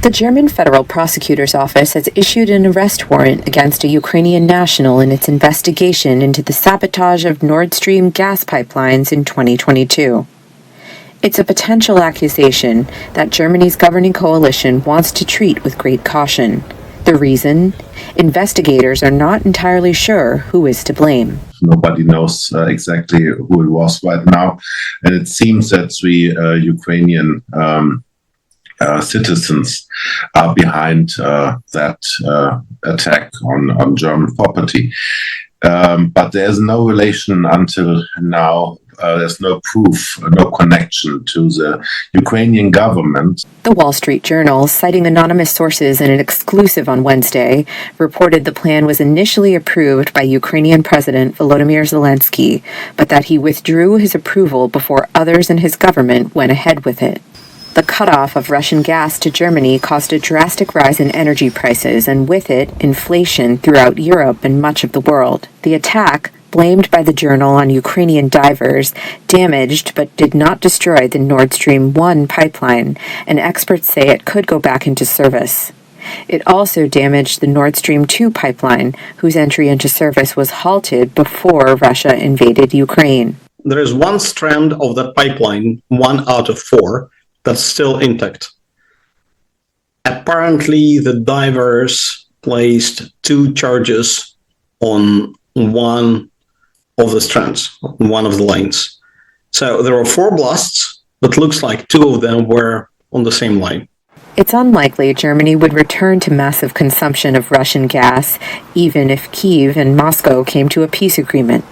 The German Federal Prosecutor's Office has issued an arrest warrant against a Ukrainian national in its investigation into the sabotage of Nord Stream gas pipelines in 2022. It's a potential accusation that Germany's governing coalition wants to treat with great caution. The reason? Investigators are not entirely sure who is to blame. Nobody knows exactly who it was right now, and it seems that three Ukrainian citizens are behind that attack on German property. But there's no relation until now. There's no proof, no connection to the Ukrainian government. The Wall Street Journal, citing anonymous sources in an exclusive on Wednesday, reported the plan was initially approved by Ukrainian President Volodymyr Zelensky, but that he withdrew his approval before others in his government went ahead with it. The cutoff of Russian gas to Germany caused a drastic rise in energy prices and with it, inflation throughout Europe and much of the world. The attack, blamed by the Journal on Ukrainian divers, damaged but did not destroy the Nord Stream 1 pipeline, and experts say it could go back into service. It also damaged the Nord Stream 2 pipeline, whose entry into service was halted before Russia invaded Ukraine. There is one strand of that pipeline, 1 out of 4, that's still intact. Apparently, the divers placed 2 charges on one of the strands, one of the lanes. So there were 4 blasts, but looks like 2 of them were on the same line. It's unlikely Germany would return to massive consumption of Russian gas, even if Kyiv and Moscow came to a peace agreement.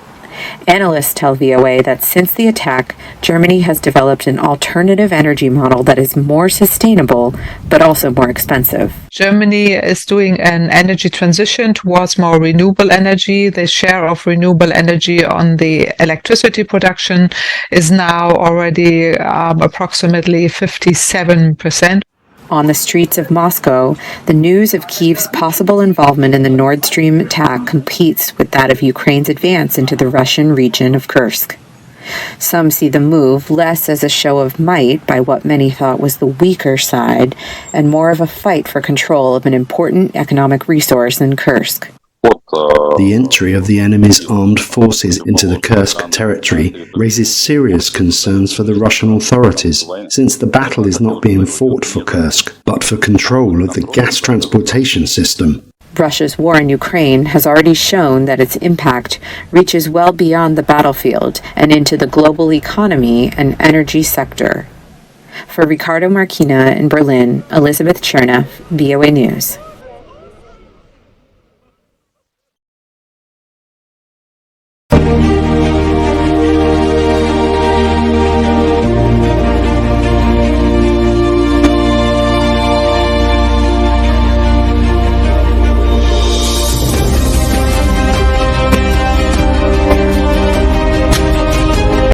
Analysts tell VOA that since the attack, Germany has developed an alternative energy model that is more sustainable, but also more expensive. Germany is doing an energy transition towards more renewable energy. The share of renewable energy on the electricity production is now already approximately 57%. On the streets of Moscow, the news of Kyiv's possible involvement in the Nord Stream attack competes with that of Ukraine's advance into the Russian region of Kursk. Some see the move less as a show of might by what many thought was the weaker side, and more of a fight for control of an important economic resource in Kursk. The entry of the enemy's armed forces into the Kursk territory raises serious concerns for the Russian authorities, since the battle is not being fought for Kursk, but for control of the gas transportation system. Russia's war in Ukraine has already shown that its impact reaches well beyond the battlefield and into the global economy and energy sector. For Ricardo Marquina in Berlin, Elizabeth Cherneff, VOA News.